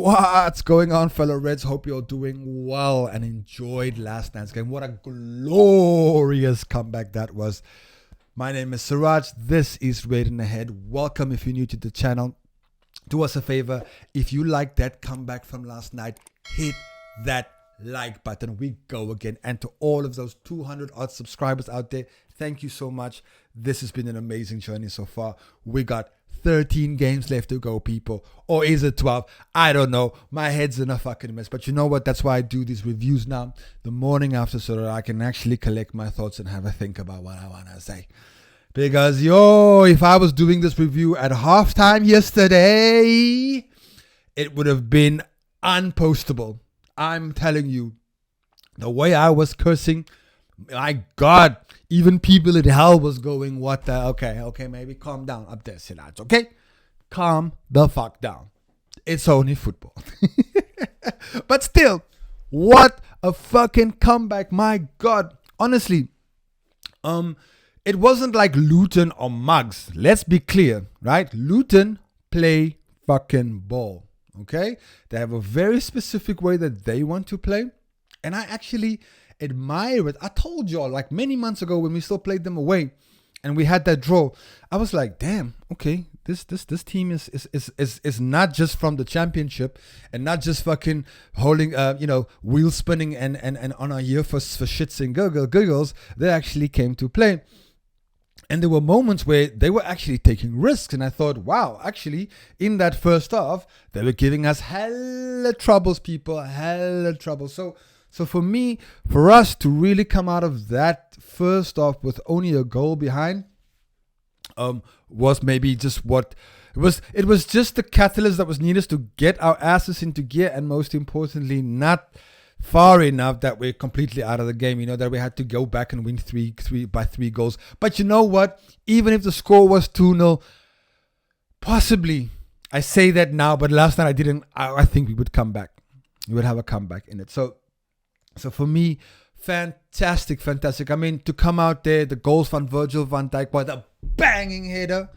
What's going on, fellow Reds? Hope you're doing well and enjoyed last night's game. What a glorious comeback that was. My name is Siraj. This is Raiding Ahead. Welcome if you're new to the channel. Do us a favor. If you like that comeback from last night, hit that like button. We go again. And to all of those 200 odd subscribers out there, thank you so much. This has been an amazing journey so far. We got 13 games left to go, people. Or is it 12? I don't know. My head's in a fucking mess. But you know what? That's why I do these reviews now, the morning after, so that I can actually collect my thoughts and have a think about what I want to say. Because, if I was doing this review at halftime yesterday, it would have been unpostable. I'm telling you, the way I was cursing, my God, even people in hell was going, what the, okay, maybe calm down up there, Siraj, okay? Calm the fuck down. It's only football. But still, what a fucking comeback, my God. Honestly, it wasn't like Luton or Mugs. Let's be clear, right? Luton play fucking ball, okay? They have a very specific way that they want to play. And I actually admire it. I told y'all like many months ago when we still played them away and we had that draw, I was like, damn, okay, this team is not just from the championship and not just fucking holding wheel spinning and on our year for shits and giggles. They actually came to play. And there were moments where they were actually taking risks. And I thought, wow, actually, in that first half, they were giving us hella troubles, people, hella trouble. So for me, for us to really come out of that first half with only a goal behind, was maybe just what it was. It was just the catalyst that was needed to get our asses into gear, and most importantly, not far enough that we're completely out of the game, that we had to go back and win three goals. But you know what? Even if the score was 2-0, possibly, I say that now, but last night I didn't. I think we would come back. We would have a comeback in it. So for me, fantastic. I mean, to come out there, the goals from Virgil van Dijk, what a banging header.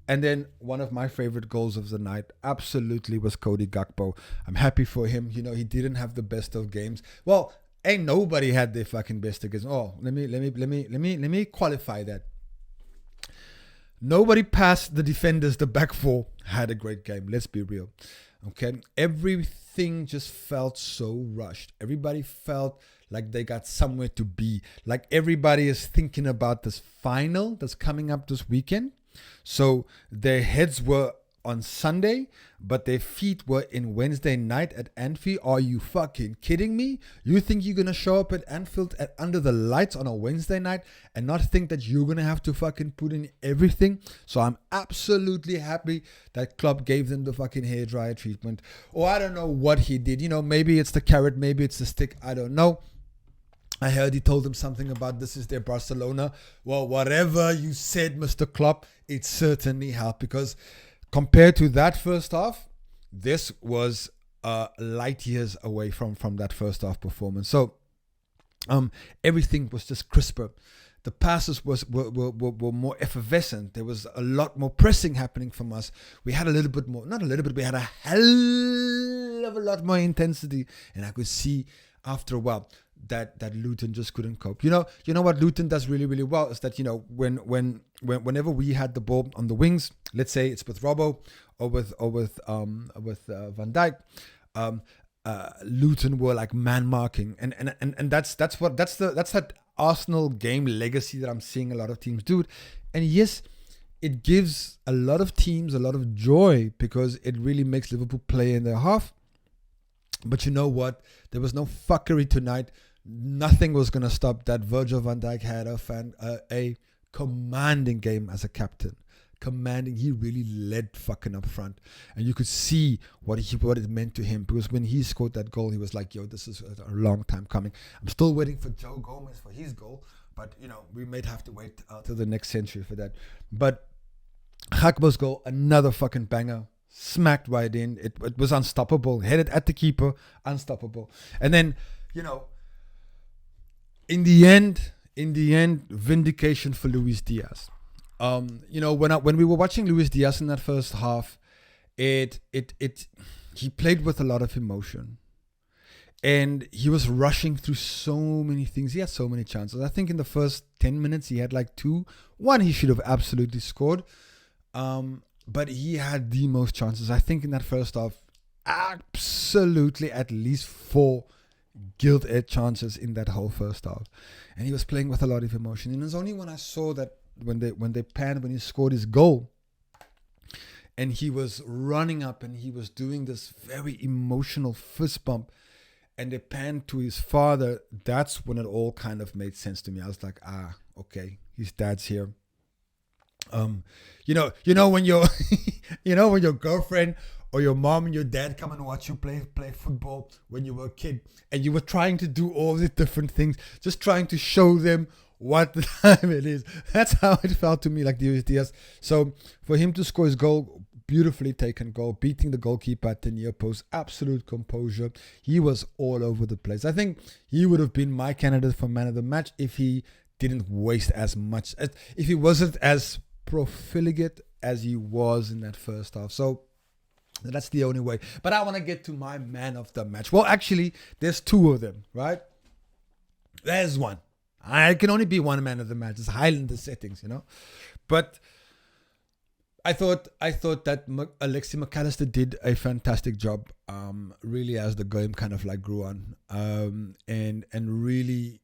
And then one of my favorite goals of the night absolutely was Cody Gakpo. I'm happy for him. He didn't have the best of games. Well, ain't nobody had their fucking best of games. Oh, let me qualify that. Nobody past the defenders, the back four, had a great game. Let's be real. Okay, everything just felt so rushed. Everybody felt like they got somewhere to be. Like everybody is thinking about this final that's coming up this weekend. So their heads were on Sunday, but their feet were in Wednesday night at Anfield. Are you fucking kidding me? You think you're going to show up at Anfield under the lights on a Wednesday night and not think that you're going to have to fucking put in everything? So I'm absolutely happy that Klopp gave them the fucking hairdryer treatment. Or I don't know what he did. Maybe it's the carrot, maybe it's the stick. I don't know. I heard he told them something about this is their Barcelona. Well, whatever you said, Mr. Klopp, it certainly helped, because compared to that first half, this was light years away from that first half performance. So everything was just crisper. The passes were more effervescent. There was a lot more pressing happening from us. We had a little bit more, not a little bit, we had a hell of a lot more intensity. And I could see after a while that Luton just couldn't cope. You know what Luton does really, really well is that, whenever we had the ball on the wings, let's say it's with Robbo or with Van Dijk, Luton were like man marking, and that's that Arsenal game legacy that I'm seeing a lot of teams do. And yes, it gives a lot of teams a lot of joy because it really makes Liverpool play in their half. But you know what? There was no fuckery tonight. Nothing was going to stop that. Virgil van Dijk had a commanding game as a captain. Commanding. He really led fucking up front. And you could see what it meant to him. Because when he scored that goal, he was like, yo, this is a long time coming. I'm still waiting for Joe Gomez for his goal. But, we might have to wait till the next century for that. But Gakpo's goal, another fucking banger. Smacked right in. It was unstoppable. Headed at the keeper. Unstoppable. And then, in the end, vindication for Luis Diaz. When we were watching Luis Diaz in that first half, it he played with a lot of emotion. And he was rushing through so many things. He had so many chances. I think in the first 10 minutes, he had like two. One, he should have absolutely scored. But he had the most chances. I think in that first half, absolutely at least 4 gilt-edged chances in that whole first half. And he was playing with a lot of emotion. And it's only when I saw that when they panned, when he scored his goal, and he was running up and he was doing this very emotional fist bump, and they panned to his father, that's when it all kind of made sense to me. I was like, okay, his dad's here. You know when your when your girlfriend or your mom and your dad come and watch you play football when you were a kid, and you were trying to do all these different things, just trying to show them what the time it is. That's how it felt to me, like the USDS. So for him to score his goal, beautifully taken goal, beating the goalkeeper at the near post, absolute composure. He was all over the place. I think he would have been my candidate for man of the match if he didn't waste as much, if he wasn't as profligate as he was in that first half. So that's the only way. But I want to get to my man of the match. Well, actually, there's 2 of them, right? There's one. I can only be one man of the match. It's Highlander settings, But I thought that L.F.C. McAllister did a fantastic job, really, as the game kind of like grew on, and really,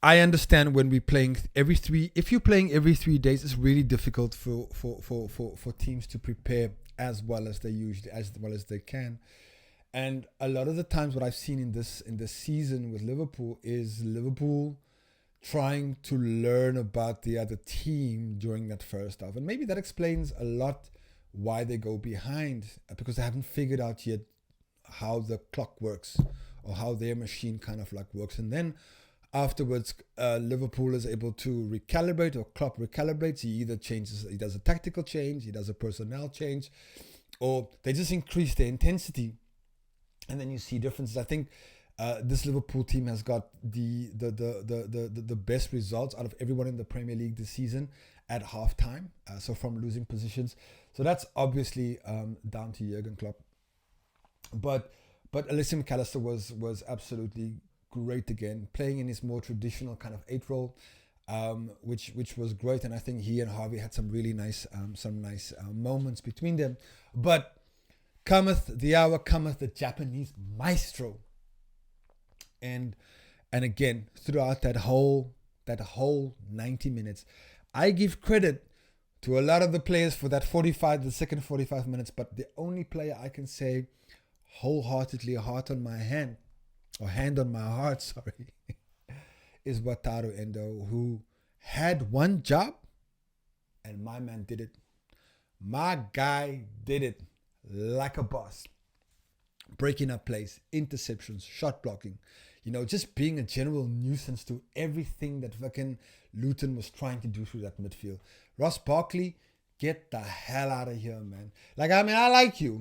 I understand when we're playing if you're playing every 3 days, it's really difficult for teams to prepare as well as they can. And a lot of the times what I've seen in this season with Liverpool is Liverpool trying to learn about the other team during that first half. And maybe that explains a lot why they go behind, because they haven't figured out yet how the clock works or how their machine kind of like works. And then afterwards, Liverpool is able to recalibrate, or Klopp recalibrates. He does a tactical change, he does a personnel change, or they just increase their intensity. And then you see differences. I think this Liverpool team has got the best results out of everyone in the Premier League this season at halftime. So from losing positions. So that's obviously down to Jurgen Klopp. But L.F.C. McAllister was absolutely great again, playing in his more traditional kind of 8 role, which was great. And I think he and Harvey had some really nice moments between them. But the hour cometh the Japanese maestro. And again, throughout that whole 90 minutes, I give credit to a lot of the players for the second 45 minutes, but the only player I can say wholeheartedly, hand on my heart, is Wataru Endo, who had one job, and my man did it. My guy did it like a boss. Breaking up plays, interceptions, shot blocking, just being a general nuisance to everything that fucking Luton was trying to do through that midfield. Ross Barkley, get the hell out of here, man. I like you,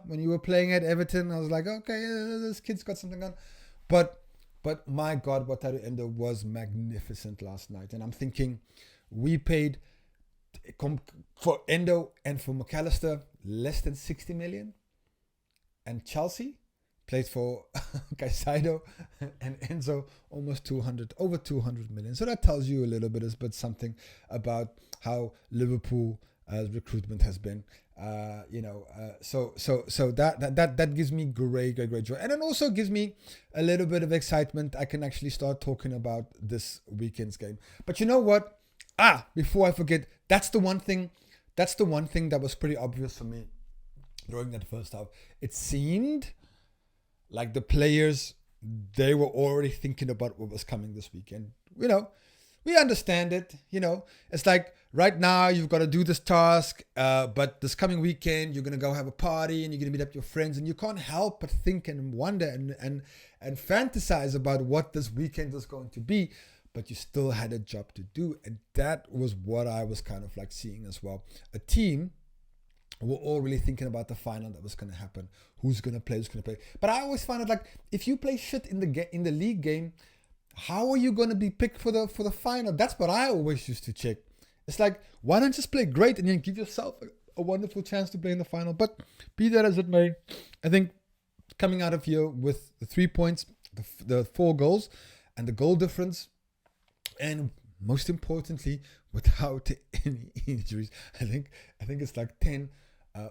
when you were playing at Everton, I was like, okay, this kid's got something on. But my God, Wataru Endo was magnificent last night. And I'm thinking, we paid for Endo and for McAllister less than 60 million. And Chelsea played for Caicedo and Enzo almost over 200 million. So that tells you a little bit something about how Liverpool recruitment has been. So that gives me great joy, and it also gives me a little bit of excitement. I can actually start talking about this weekend's game. But you know what? Before I forget, that's the one thing that was pretty obvious for me during that first half. It seemed like the players, they were already thinking about what was coming this weekend. We understand it. It's like right now you've got to do this task, but this coming weekend you're going to go have a party and you're going to meet up your friends, and you can't help but think and wonder and fantasize about what this weekend is going to be. But you still had a job to do, and that was what I was kind of like seeing as well. A team, we're all really thinking about the final that was going to happen. Who's going to play? But I always find it like, if you play shit in the league game, how are you going to be picked for the final? That's what I always used to check. It's like, why don't you just play great and then give yourself a wonderful chance to play in the final. But be that as it may, I think coming out of here with the 3 points, the 4 goals, and the goal difference, and most importantly, without any injuries, I think it's like 10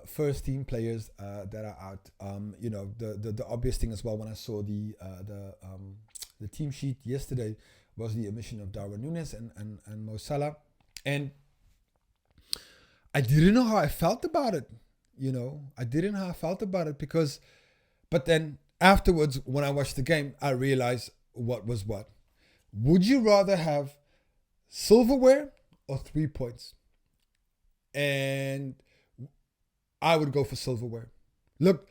first team players that are out. The obvious thing as well when I saw the team sheet yesterday was the omission of Darwin Núñez and Mo Salah, and I didn't know how I felt about it. I didn't know how I felt about it but then afterwards, when I watched the game, I realized what was what. Would you rather have silverware or 3 points? And I would go for silverware. Look,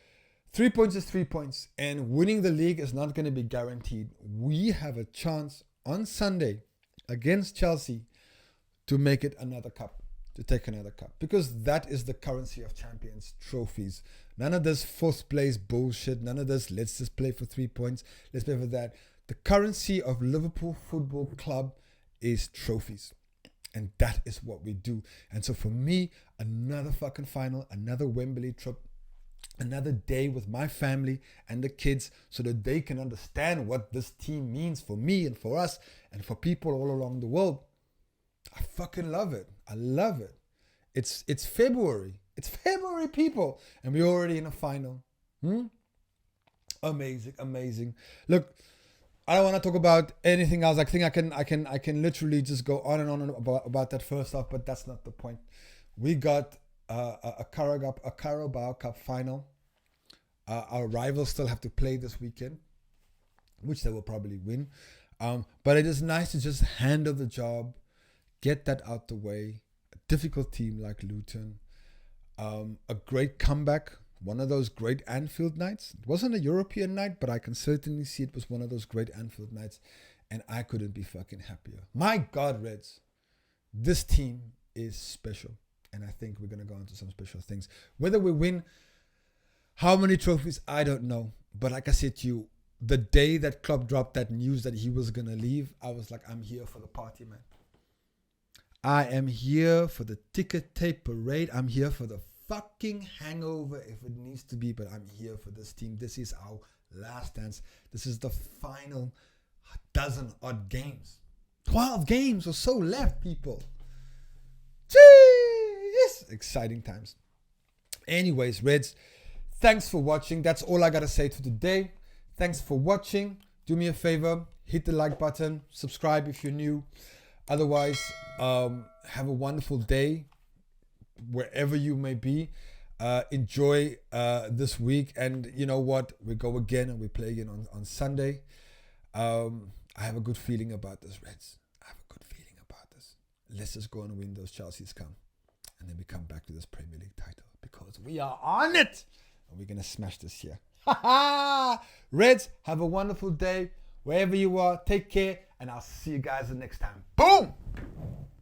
3 points is 3 points, and winning the league is not going to be guaranteed. We have a chance on Sunday against Chelsea to make it another cup, to take another cup, because that is the currency of champions, trophies. None of this fourth place bullshit. None of this, let's just play for 3 points. Let's play for that. The currency of Liverpool Football Club is trophies. And that is what we do. And so for me, another fucking final, another Wembley trip, another day with my family and the kids so that they can understand what this team means for me and for us and for people all around the world. I fucking love it. I love it. It's February. It's February, people. And we're already in a final. Amazing, amazing. Look, I don't want to talk about anything else. I think I can literally just go on and on about that first off, but that's not the point. We got a Carabao Cup final. Our rivals still have to play this weekend, which they will probably win. But it is nice to just handle the job, get that out the way. A difficult team like Luton. A great comeback. One of those great Anfield nights. It wasn't a European night, but I can certainly see it was one of those great Anfield nights. And I couldn't be fucking happier. My God, Reds. This team is special. And I think we're going to go into some special things. Whether we win how many trophies, I don't know. But like I said to you, the day that Klopp dropped that news that he was going to leave, I was like, I'm here for the party, man. I am here for the ticker tape parade. I'm here for the fucking hangover if it needs to be, but I'm here for this team. This is our last dance. This is the final dozen odd games. 12 games or so left, people. Jeez! Exciting times. Anyways, Reds, thanks for watching. That's all I gotta say for today. Thanks for watching. Do me a favor, hit the like button, subscribe if you're new. Otherwise, have a wonderful day wherever you may be. Enjoy this week, and you know what, we go again and we play again on Sunday. I have a good feeling about this, Reds. I have a good feeling about this. Let's just go and win those Chelsea's come, and then we come back to this Premier League title, because we are on it and we're gonna smash this year. Reds, have a wonderful day wherever you are. Take care, and I'll see you guys the next time. Boom.